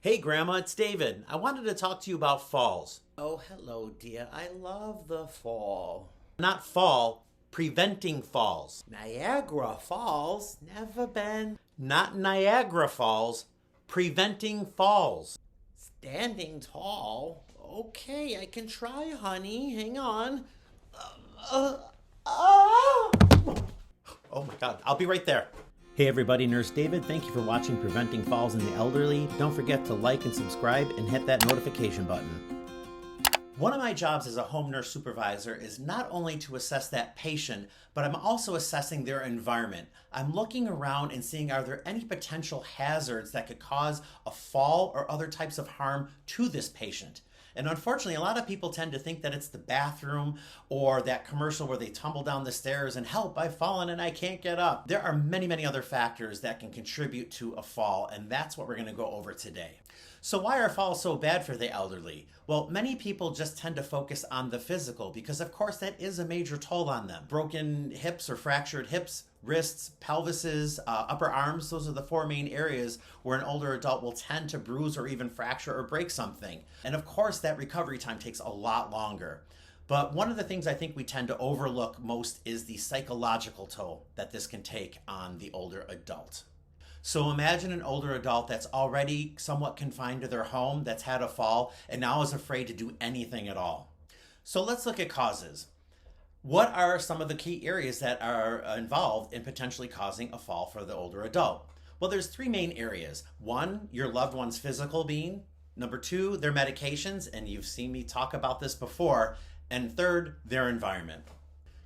Hey Grandma, it's David. I wanted to talk to you about falls. Oh, hello, dear. I love the fall. Not fall, preventing falls. Niagara Falls? Never been. Not Niagara Falls, preventing falls. Standing tall? Okay, I can try, honey. Hang on. Uh, uh, Oh my God, I'll be right there. Hey everybody, Nurse David. Thank you for watching Preventing Falls in the Elderly. Don't forget to like and subscribe and hit that notification button. One of my jobs as a home nurse supervisor is not only to assess that patient, but I'm also assessing their environment. I'm looking around and seeing are there any potential hazards that could cause a fall or other types of harm to this patient. And unfortunately, a lot of people tend to think that it's the bathroom or that commercial where they tumble down the stairs and help, I've fallen and I can't get up. There are many, many other factors that can contribute to a fall, and that's what we're going to go over today. So why are falls so bad for the elderly? Well, many people just tend to focus on the physical because, of course, that is a major toll on them. Broken hips or fractured hips, wrists, pelvises, upper arms, those are the four main areas where an older adult will tend to bruise or even fracture or break something. And of course, that recovery time takes a lot longer. But one of the things I think we tend to overlook most is the psychological toll that this can take on the older adult. So imagine an older adult that's already somewhat confined to their home, that's had a fall, and now is afraid to do anything at all. So let's look at causes. What are some of the key areas that are involved in potentially causing a fall for the older adult? Well, there's three main areas. One, your loved one's physical being. Number two, their medications, and you've seen me talk about this before. And third, their environment.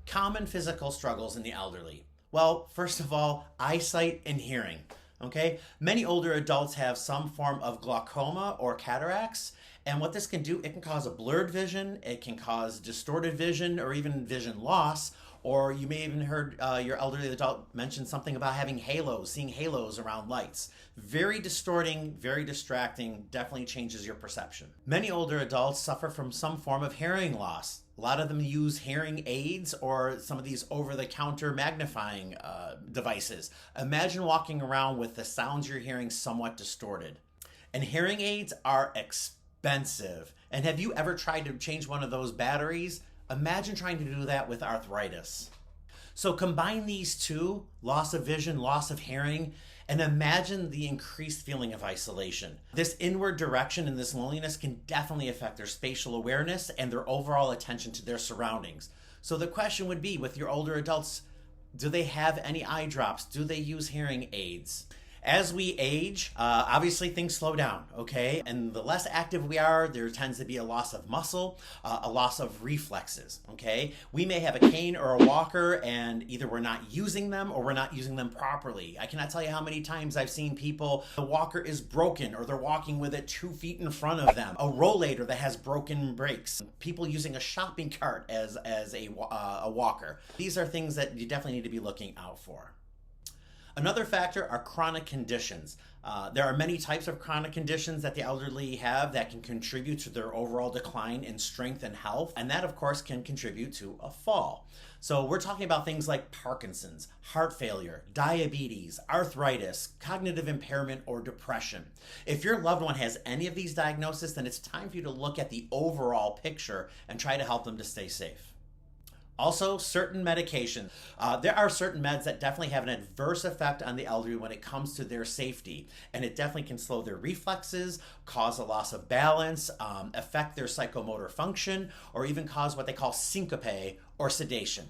Common physical struggles in the elderly. Well, first of all, eyesight and hearing. Okay, many older adults have some form of glaucoma or cataracts, and what this can do, it can cause a blurred vision, it can cause distorted vision or even vision loss, or you may have even heard your elderly adult mention something about having halos, seeing halos around lights. Very distorting, very distracting, definitely changes your perception. Many older adults suffer from some form of hearing loss. A lot of them use hearing aids or some of these over-the-counter magnifying devices. Imagine walking around with the sounds you're hearing somewhat distorted. And hearing aids are expensive. And have you ever tried to change one of those batteries? Imagine trying to do that with arthritis. So combine these two, loss of vision, loss of hearing, and imagine the increased feeling of isolation. This inward direction and this loneliness can definitely affect their spatial awareness and their overall attention to their surroundings. So the question would be, with your older adults, do they have any eye drops? Do they use hearing aids? As we age, obviously things slow down, okay? And the less active we are, there tends to be a loss of muscle, a loss of reflexes, okay? We may have a cane or a walker and either we're not using them or we're not using them properly. I cannot tell you how many times I've seen people, the walker is broken or they're walking with it 2 feet in front of them. A rollator that has broken brakes. People using a shopping cart as a walker. These are things that you definitely need to be looking out for. Another factor are chronic conditions. There are many types of chronic conditions that the elderly have that can contribute to their overall decline in strength and health, and that of course can contribute to a fall. So we're talking about things like Parkinson's, heart failure, diabetes, arthritis, cognitive impairment, or depression. If your loved one has any of these diagnoses, then it's time for you to look at the overall picture and try to help them to stay safe. Also, certain medications. There are certain meds that definitely have an adverse effect on the elderly when it comes to their safety. And it definitely can slow their reflexes, cause a loss of balance, affect their psychomotor function, or even cause what they call syncope or sedation.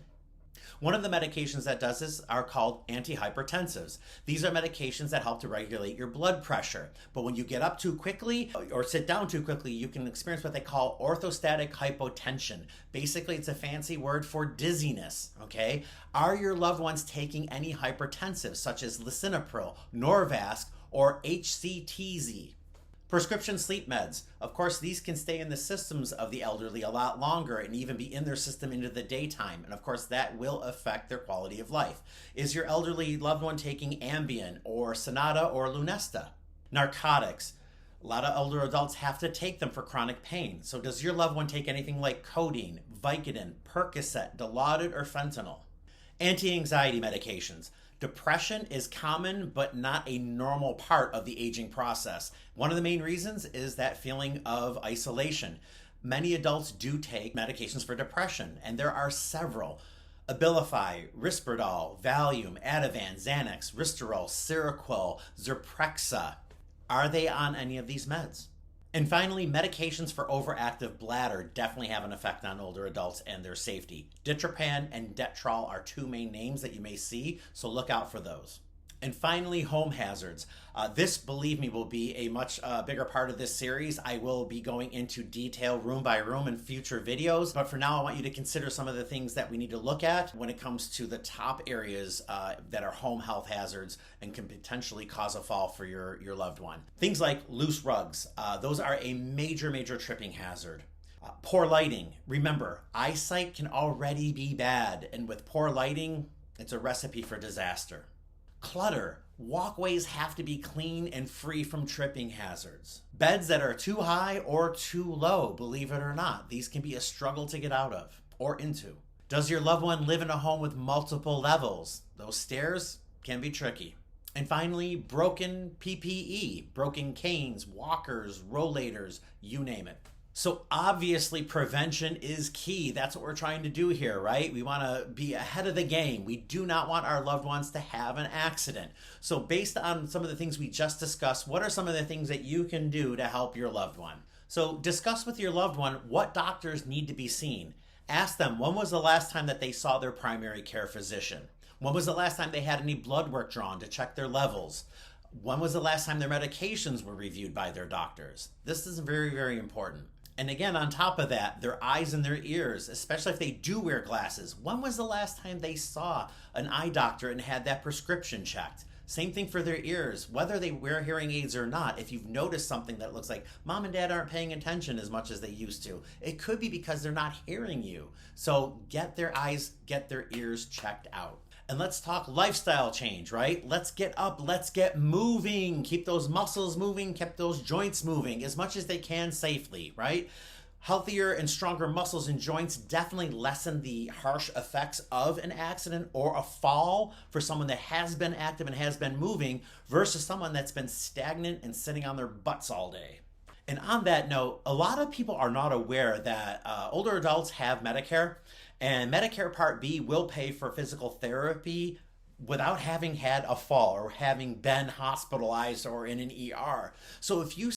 One of the medications that does this are called antihypertensives. These are medications that help to regulate your blood pressure. But when you get up too quickly or sit down too quickly, you can experience what they call orthostatic hypotension. Basically, it's a fancy word for dizziness, okay? Are your loved ones taking any hypertensives such as lisinopril, Norvasc, or HCTZ? Prescription sleep meds. Of course, these can stay in the systems of the elderly a lot longer and even be in their system into the daytime. And of course, that will affect their quality of life. Is your elderly loved one taking Ambien or Sonata or Lunesta? Narcotics. A lot of older adults have to take them for chronic pain. So does your loved one take anything like codeine, Vicodin, Percocet, Dilaudid, or fentanyl? Anti-anxiety medications. Depression is common but not a normal part of the aging process. One of the main reasons is that feeling of isolation. Many adults do take medications for depression, and there are several. Abilify, Risperdal, Valium, Ativan, Xanax, Ristarol, Seroquel, Zyprexa. Are they on any of these meds? And finally, medications for overactive bladder definitely have an effect on older adults and their safety. Ditropan and Detrol are two main names that you may see, so look out for those. And finally, home hazards. This, believe me, will be a much bigger part of this series. I will be going into detail room by room in future videos, but for now I want you to consider some of the things that we need to look at when it comes to the top areas that are home health hazards and can potentially cause a fall for your loved one. Things like loose rugs. Those are a major tripping hazard. Poor lighting. Remember, eyesight can already be bad, and with poor lighting, it's a recipe for disaster. Clutter. Walkways have to be clean and free from tripping hazards. Beds that are too high or too low, believe it or not. These can be a struggle to get out of or into. Does your loved one live in a home with multiple levels? Those stairs can be tricky. And finally, broken PPE, broken canes, walkers, rollators, you name it. So obviously prevention is key. That's what we're trying to do here, right? We want to be ahead of the game. We do not want our loved ones to have an accident. So based on some of the things we just discussed, what are some of the things that you can do to help your loved one? So discuss with your loved one what doctors need to be seen. Ask them, when was the last time that they saw their primary care physician? When was the last time they had any blood work drawn to check their levels? When was the last time their medications were reviewed by their doctors? This is very important. And again, on top of that, their eyes and their ears, especially if they do wear glasses. When was the last time they saw an eye doctor and had that prescription checked? Same thing for their ears. Whether they wear hearing aids or not, if you've noticed something that looks like mom and dad aren't paying attention as much as they used to, it could be because they're not hearing you. So get their eyes, get their ears checked out. And let's talk lifestyle change, right? Let's get up, let's get moving. Keep those muscles moving, keep those joints moving as much as they can safely, right? Healthier and stronger muscles and joints definitely lessen the harsh effects of an accident or a fall for someone that has been active and has been moving versus someone that's been stagnant and sitting on their butts all day. And on that note, a lot of people are not aware that older adults have Medicare, and Medicare Part B will pay for physical therapy without having had a fall or having been hospitalized or in an ER. So if you